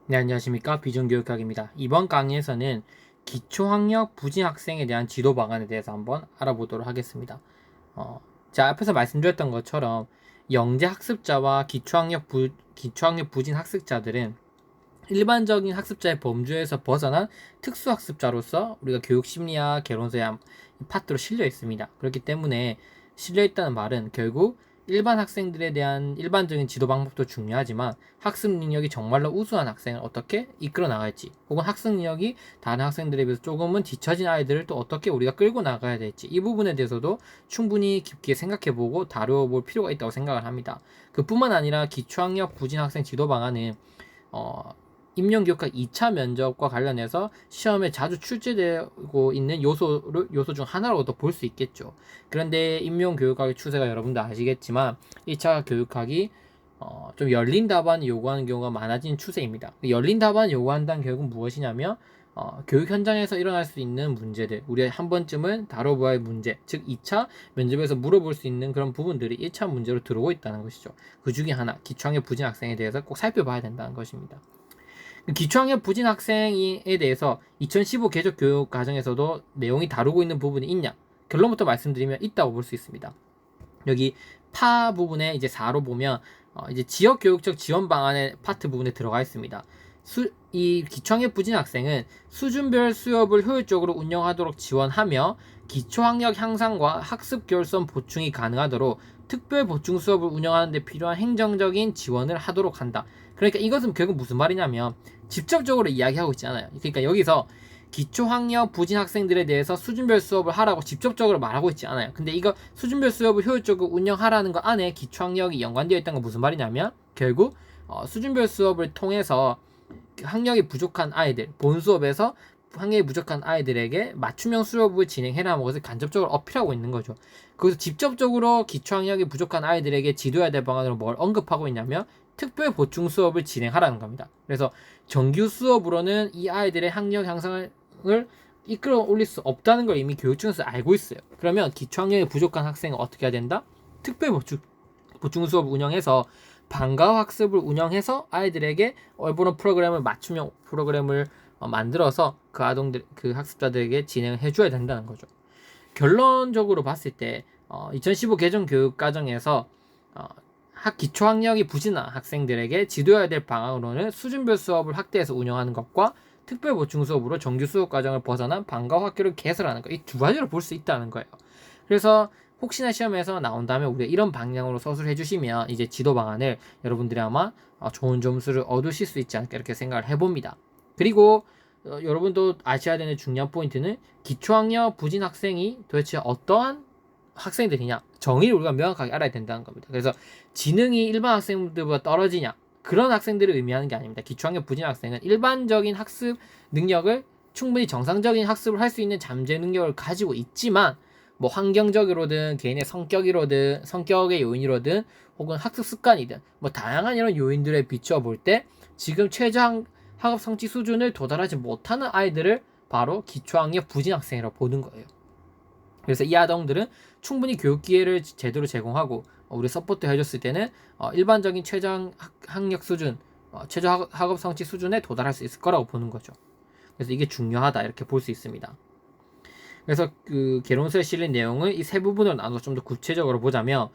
네, 안녕하십니까. 비전교육학입니다. 이번 강의에서는 기초학력 부진 학생에 대한 지도 방안에 대해서 한번 알아보도록 하겠습니다. 어, 자, 앞에서 말씀드렸던 것처럼 영재 학습자와 기초학력 부진 학습자들은 일반적인 학습자의 범주에서 벗어난 특수학습자로서 우리가 교육심리학, 개론서의 파트로 실려 있습니다. 그렇기 때문에 실려 있다는 말은 결국 일반 학생들에 대한 일반적인 지도 방법도 중요하지만 학습 능력이 정말로 우수한 학생을 어떻게 이끌어 나갈지, 혹은 학습 능력이 다른 학생들에 비해서 조금은 뒤처진 아이들을 또 어떻게 우리가 끌고 나가야 될지, 이 부분에 대해서도 충분히 깊게 생각해보고 다뤄볼 필요가 있다고 생각을 합니다. 그뿐만 아니라 기초학력 부진 학생 지도 방안은 임용교육학 2차 면접과 관련해서 시험에 자주 출제되고 있는 요소 중 하나로도 볼 수 있겠죠. 그런데 임용교육학의 추세가 여러분도 아시겠지만 1차 교육학이 좀 열린 답안을 요구하는 경우가 많아진 추세입니다. 열린 답안을 요구한다는 결국은 무엇이냐면 교육 현장에서 일어날 수 있는 문제들, 우리 한 번쯤은 다뤄봐야 할 문제, 즉 2차 면접에서 물어볼 수 있는 그런 부분들이 1차 문제로 들어오고 있다는 것이죠. 그 중에 하나, 기초학력 부진 학생에 대해서 꼭 살펴봐야 된다는 것입니다. 기초학력 부진 학생에 대해서 2015 개적 교육 과정에서도 내용이 다루고 있는 부분이 있냐? 결론부터 말씀드리면 있다고 볼 수 있습니다. 여기 파 부분에 이제 4로 보면 이제 지역 교육적 지원 방안의 파트 부분에 들어가 있습니다. 이 기초학력 부진 학생은 수준별 수업을 효율적으로 운영하도록 지원하며 기초학력 향상과 학습 결손 보충이 가능하도록 특별 보충 수업을 운영하는 데 필요한 행정적인 지원을 하도록 한다. 그러니까 이것은 결국 무슨 말이냐면 직접적으로 이야기하고 있지 않아요. 그러니까 여기서 기초학력 부진 학생들에 대해서 수준별 수업을 하라고 직접적으로 말하고 있지 않아요. 근데 이거 수준별 수업을 효율적으로 운영하라는 거 안에 기초학력이 연관되어 있다는 건 무슨 말이냐면 결국 수준별 수업을 통해서 학력이 부족한 아이들, 본 수업에서 학력이 부족한 아이들에게 맞춤형 수업을 진행해라는 것을 간접적으로 어필하고 있는 거죠. 그래서 직접적으로 기초학력이 부족한 아이들에게 지도해야 될 방안으로 뭘 언급하고 있냐면 특별 보충 수업을 진행하라는 겁니다. 그래서 정규 수업으로는 이 아이들의 학력 향상을 이끌어 올릴 수 없다는 걸 이미 교육청에서 알고 있어요. 그러면 기초학력이 부족한 학생은 어떻게 해야 된다? 특별 보충 수업을 운영해서 방과 학습을 운영해서 아이들에게 얼보는 프로그램을 맞춤형 프로그램을 만들어서 그 아동들, 그 학습자들에게 진행을 해줘야 된다는 거죠. 결론적으로 봤을 때 2015 개정 교육 과정에서 기초학력이 부진한 학생들에게 지도해야 될 방향으로는 수준별 수업을 확대해서 운영하는 것과 특별 보충 수업으로 정규 수업 과정을 벗어난 방과 학교를 개설하는 것, 이 두 가지로 볼 수 있다는 거예요. 그래서 혹시나 시험에서 나온다면 우리가 이런 방향으로 서술을 해주시면 이제 지도 방안을 여러분들이 아마 좋은 점수를 얻으실 수 있지 않을까 이렇게 생각을 해봅니다. 그리고 여러분도 아셔야 되는 중요한 포인트는 기초학력 부진 학생이 도대체 어떠한 학생들이냐, 정의를 우리가 명확하게 알아야 된다는 겁니다. 그래서 지능이 일반 학생들보다 떨어지냐, 그런 학생들을 의미하는 게 아닙니다. 기초학력 부진 학생은 일반적인 학습 능력을 충분히 정상적인 학습을 할 수 있는 잠재 능력을 가지고 있지만 뭐 환경적으로든 개인의 성격의 요인이로든 혹은 학습 습관이든 뭐 다양한 이런 요인들에 비추어 볼 때 지금 최저 학업 성취 수준을 도달하지 못하는 아이들을 바로 기초학력 부진 학생이라고 보는 거예요. 그래서 이 아동들은 충분히 교육 기회를 제대로 제공하고 우리 서포트 해줬을 때는 일반적인 최저 학력 수준, 최저 학업 성취 수준에 도달할 수 있을 거라고 보는 거죠. 그래서 이게 중요하다 이렇게 볼 수 있습니다. 그래서 그 개론서에 실린 내용을 이 세 부분으로 나눠서 좀 더 구체적으로 보자면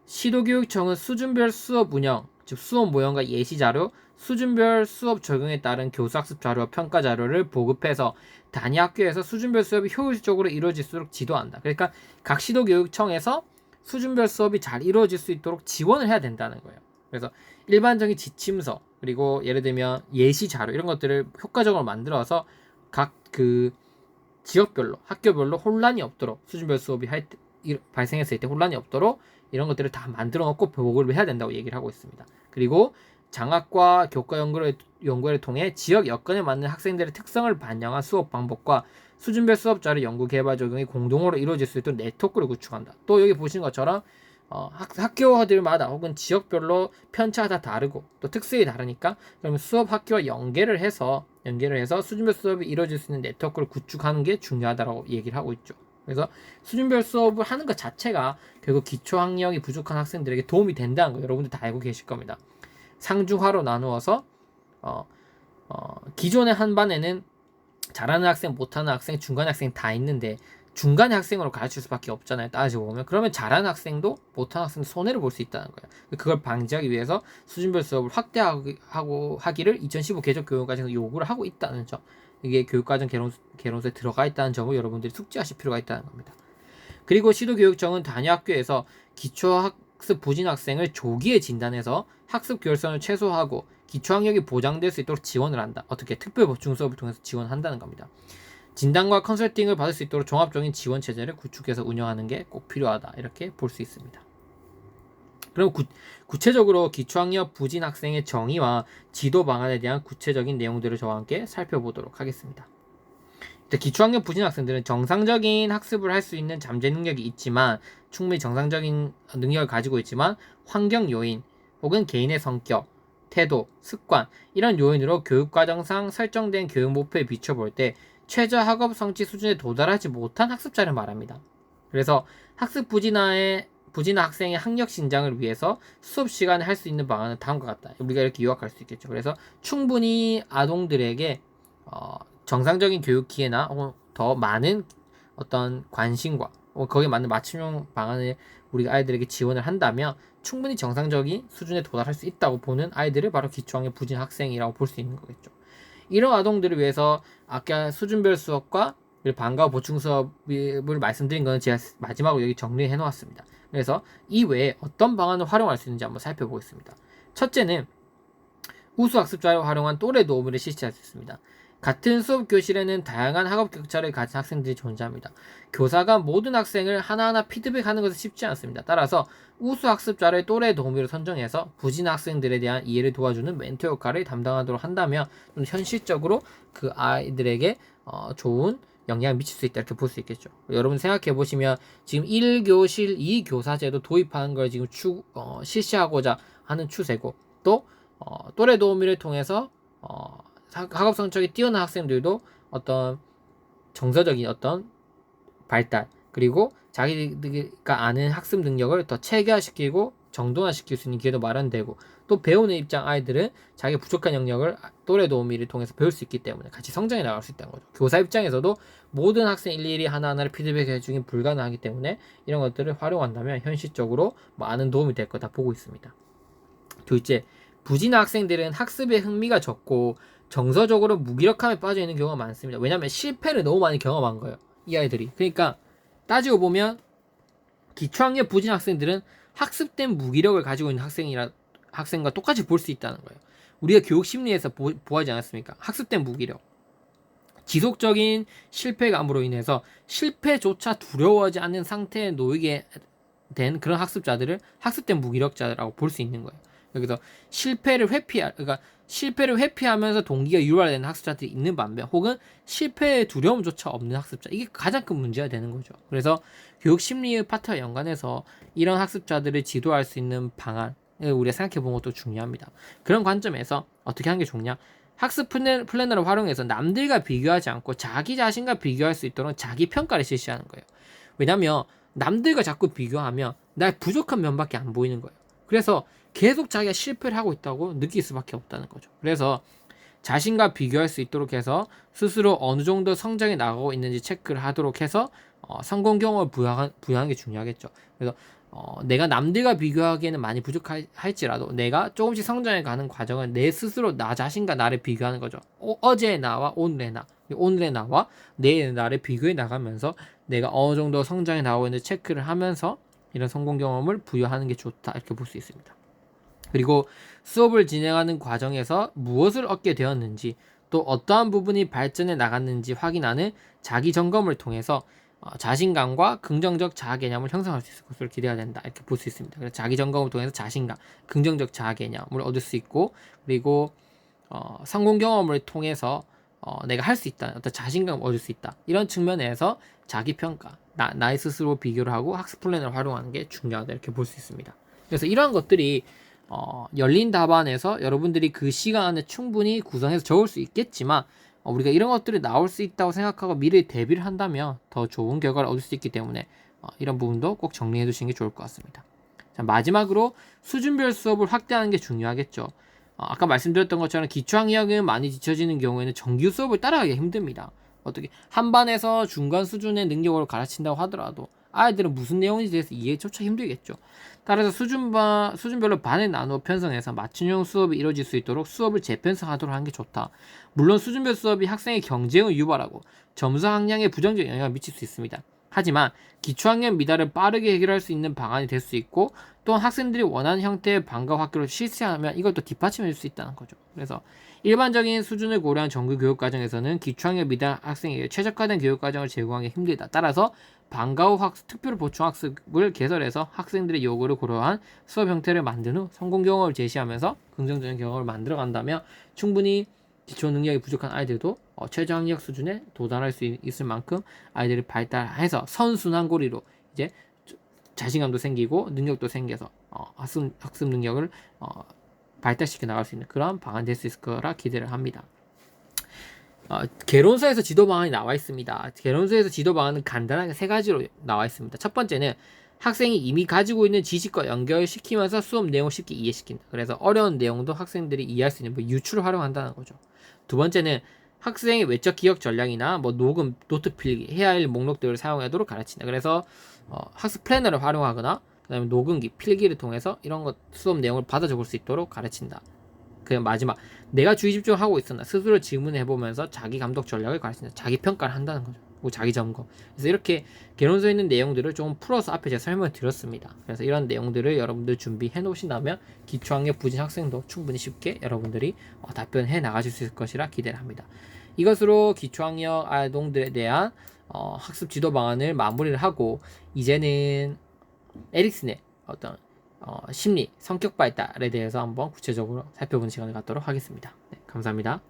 시도교육청은 수준별 수업 운영, 즉 수업 모형과 예시 자료, 수준별 수업 적용에 따른 교수학습 자료와 평가 자료를 보급해서 단위 학교에서 수준별 수업이 효율적으로 이루어질수록 지도한다. 그러니까 각 시도교육청에서 수준별 수업이 잘 이루어질 수 있도록 지원을 해야 된다는 거예요. 그래서 일반적인 지침서, 그리고 예를 들면 예시 자료 이런 것들을 효과적으로 만들어서 각 그 지역별로, 학교별로 혼란이 없도록, 수준별 수업이 발생했을 때 혼란이 없도록 이런 것들을 다 만들어 놓고 보고를 해야 된다고 얘기를 하고 있습니다. 그리고 장학과 교과 연구를 통해 지역 여건에 맞는 학생들의 특성을 반영한 수업 방법과 수준별 수업 자료 연구 개발 적용이 공동으로 이루어질 수 있도록 네트워크를 구축한다. 또 여기 보신 것처럼 학교들마다 혹은 지역별로 편차가 다 다르고 또 특성이 다르니까 그러면 수업 학교와 연계를 해서 수준별 수업이 이루어질 수 있는 네트워크를 구축하는 게 중요하다고 얘기를 하고 있죠. 그래서 수준별 수업을 하는 것 자체가 결국 기초 학력이 부족한 학생들에게 도움이 된다는 거 여러분들 다 알고 계실 겁니다. 상중하로 나누어서 기존의 한 반에는 잘하는 학생, 못하는 학생, 중간 학생 다 있는데 중간 학생으로 가르칠 수밖에 없잖아요. 따지고 보면. 그러면 잘하는 학생도 못하는 학생도 손해를 볼 수 있다는 거예요. 그걸 방지하기 위해서 수준별 수업을 확대하고 하기를 2015 개정 교육과정에서 요구를 하고 있다는 점. 이게 교육과정 개론서에 들어가 있다는 점을 여러분들이 숙지하실 필요가 있다는 겁니다. 그리고 시도교육청은 단위 학교에서 기초학습 부진 학생을 조기에 진단해서 학습 결손을 최소화하고 기초학력이 보장될 수 있도록 지원을 한다. 어떻게? 특별 보충 수업을 통해서 지원한다는 겁니다. 진단과 컨설팅을 받을 수 있도록 종합적인 지원 체제를 구축해서 운영하는 게 꼭 필요하다. 이렇게 볼 수 있습니다. 그럼 구체적으로 기초학력 부진 학생의 정의와 지도 방안에 대한 구체적인 내용들을 저와 함께 살펴보도록 하겠습니다. 기초학력 부진 학생들은 정상적인 학습을 할 수 있는 잠재 능력이 있지만 충분히 정상적인 능력을 가지고 있지만 환경 요인 혹은 개인의 성격, 태도, 습관 이런 요인으로 교육과정상 설정된 교육 목표에 비춰볼 때 최저 학업 성취 수준에 도달하지 못한 학습자를 말합니다. 그래서 학습 부진화 학생의 학력 신장을 위해서 수업 시간에 할 수 있는 방안은 다음과 같다. 우리가 이렇게 요약할 수 있겠죠. 그래서 충분히 아동들에게 정상적인 교육 기회나 혹은 더 많은 어떤 관심과 거기에 맞는 맞춤형 방안을 우리가 아이들에게 지원을 한다면 충분히 정상적인 수준에 도달할 수 있다고 보는 아이들을 바로 기초학력 부진 학생이라고 볼 수 있는 거겠죠. 이런 아동들을 위해서 아까 수준별 수업과 방과 보충 수업을 말씀드린 거는 제가 마지막으로 여기 정리해 놓았습니다. 그래서 이 외에 어떤 방안을 활용할 수 있는지 한번 살펴보겠습니다. 첫째는 우수 학습자를 활용한 또래 도우미를 실시할 수 있습니다. 같은 수업 교실에는 다양한 학업 격차를 가진 학생들이 존재합니다. 교사가 모든 학생을 하나하나 피드백하는 것은 쉽지 않습니다. 따라서 우수 학습자를 또래 도우미로 선정해서 부진 학생들에 대한 이해를 도와주는 멘토 역할을 담당하도록 한다면 좀 현실적으로 그 아이들에게 좋은 영향을 미칠 수 있다 이렇게 볼 수 있겠죠. 여러분 생각해 보시면 지금 1교실 2교사제도 도입하는 걸 지금 실시하고자 하는 추세고 또 또래 도우미를 통해서 학업 성적이 뛰어난 학생들도 어떤 정서적인 어떤 발달 그리고 자기가 아는 학습 능력을 더 체계화시키고 정돈화시킬 수 있는 기회도 마련되고 또 배우는 입장 아이들은 자기 부족한 영역을 또래 도우미를 통해서 배울 수 있기 때문에 같이 성장해 나갈 수 있다는 거죠. 교사 입장에서도 모든 학생 일일이 하나하나를 피드백해 주긴 불가능하기 때문에 이런 것들을 활용한다면 현실적으로 많은 도움이 될 거다 보고 있습니다. 둘째, 부진 학생들은 학습에 흥미가 적고 정서적으로 무기력함에 빠져 있는 경우가 많습니다. 왜냐하면 실패를 너무 많이 경험한 거예요. 이 아이들이. 그러니까 따지고 보면 기초학력 부진 학생들은 학습된 무기력을 가지고 있는 학생과 똑같이 볼 수 있다는 거예요. 우리가 교육 심리에서 보아하지 않았습니까? 학습된 무기력. 지속적인 실패감으로 인해서 실패조차 두려워하지 않는 상태에 놓이게 된 그런 학습자들을 학습된 무기력자라고 볼 수 있는 거예요. 여기서 실패를 회피하면서 동기가 유발되는 학습자들이 있는 반면 혹은 실패의 두려움조차 없는 학습자 이게 가장 큰 문제가 되는 거죠. 그래서 교육 심리의 파트와 연관해서 이런 학습자들을 지도할 수 있는 방안을 우리가 생각해 보는 것도 중요합니다. 그런 관점에서 어떻게 하는 게 좋냐? 학습 플래너를 활용해서 남들과 비교하지 않고 자기 자신과 비교할 수 있도록 자기 평가를 실시하는 거예요. 왜냐하면 남들과 자꾸 비교하면 나의 부족한 면밖에 안 보이는 거예요. 그래서 계속 자기가 실패를 하고 있다고 느낄 수밖에 없다는 거죠. 그래서 자신과 비교할 수 있도록 해서 스스로 어느 정도 성장해 나가고 있는지 체크를 하도록 해서 성공 경험을 부여하는 게 중요하겠죠. 그래서 내가 남들과 비교하기에는 많이 부족할지라도 내가 조금씩 성장해 가는 과정은 내 스스로 나 자신과 나를 비교하는 거죠. 어제의 나와 오늘의 나와 내일의 나를 비교해 나가면서 내가 어느 정도 성장해 나오고 있는지 체크를 하면서 이런 성공 경험을 부여하는 게 좋다 이렇게 볼 수 있습니다. 그리고 수업을 진행하는 과정에서 무엇을 얻게 되었는지 또 어떠한 부분이 발전해 나갔는지 확인하는 자기 점검을 통해서 자신감과 긍정적 자아 개념을 형성할 수 있을 것으로 기대가 된다 이렇게 볼 수 있습니다. 그래서 자기 점검을 통해서 자신감, 긍정적 자아 개념을 얻을 수 있고 그리고 성공 경험을 통해서 내가 할 수 있다, 어떤 자신감을 얻을 수 있다 이런 측면에서 자기 평가, 나의 스스로 비교를 하고 학습 플랜을 활용하는 게 중요하다 이렇게 볼 수 있습니다. 그래서 이러한 것들이 열린 답안에서 여러분들이 그 시간 안에 충분히 구성해서 적을 수 있겠지만 우리가 이런 것들이 나올 수 있다고 생각하고 미리 대비를 한다면 더 좋은 결과를 얻을 수 있기 때문에 이런 부분도 꼭 정리해 두시는 게 좋을 것 같습니다. 자, 마지막으로 수준별 수업을 확대하는 게 중요하겠죠. 아까 말씀드렸던 것처럼 기초학력은 많이 뒤처지는 경우에는 정규 수업을 따라가기 힘듭니다. 어떻게 한 반에서 중간 수준의 능력으로 가르친다고 하더라도 아이들은 무슨 내용인지 대해서 이해조차 힘들겠죠. 따라서 수준별로 반에 나누어 편성해서 맞춤형 수업이 이루어질 수 있도록 수업을 재편성하도록 하는 게 좋다. 물론 수준별 수업이 학생의 경쟁을 유발하고 점수 함량에 부정적 영향을 미칠 수 있습니다. 하지만 기초학력 미달을 빠르게 해결할 수 있는 방안이 될 수 있고, 또한 학생들이 원하는 형태의 방과 학교를 실시하면 이것도 뒷받침해 줄 수 있다는 거죠. 그래서 일반적인 수준을 고려한 정규 교육 과정에서는 기초학력 미달 학생에게 최적화된 교육 과정을 제공하기 힘들다. 따라서 방과 후 특별 보충 학습을 개설해서 학생들의 요구를 고려한 수업 형태를 만든 후 성공 경험을 제시하면서 긍정적인 경험을 만들어 간다면 충분히 기초 능력이 부족한 아이들도 최저 학력 수준에 도달할 수 있을 만큼 아이들이 발달해서 선순환고리로 이제 자신감도 생기고 능력도 생겨서 학습 능력을 발달시켜 나갈 수 있는 그런 방안이 될 수 있을 거라 기대를 합니다. 개론서에서 지도 방안이 나와 있습니다. 개론서에서 지도 방안은 간단하게 세 가지로 나와 있습니다. 첫 번째는 학생이 이미 가지고 있는 지식과 연결시키면서 수업 내용을 쉽게 이해시킨다. 그래서 어려운 내용도 학생들이 이해할 수 있는 유추를 활용한다는 거죠. 두 번째는 학생의 외적 기억 전략이나 녹음, 노트 필기, 해야 할 목록들을 사용하도록 가르친다. 그래서 학습 플래너를 활용하거나 그다음에 녹음기, 필기를 통해서 이런 것 수업 내용을 받아 적을 수 있도록 가르친다. 그냥 마지막 내가 주의 집중하고 있었나 스스로 질문해 보면서 자기 감독 전략을 가르친다. 자기 평가를 한다는 거죠. 자기 점검. 그래서 이렇게 개론서에 있는 내용들을 좀 풀어서 앞에 제가 설명을 드렸습니다. 그래서 이런 내용들을 여러분들 준비해 놓으신다면 기초학력 부진 학생도 충분히 쉽게 여러분들이 답변해 나가실 수 있을 것이라 기대를 합니다. 이것으로 기초학력 아동들에 대한 학습 지도 방안을 마무리를 하고, 이제는 에릭슨의 어떤 심리, 성격 발달에 대해서 한번 구체적으로 살펴보는 시간을 갖도록 하겠습니다. 네, 감사합니다.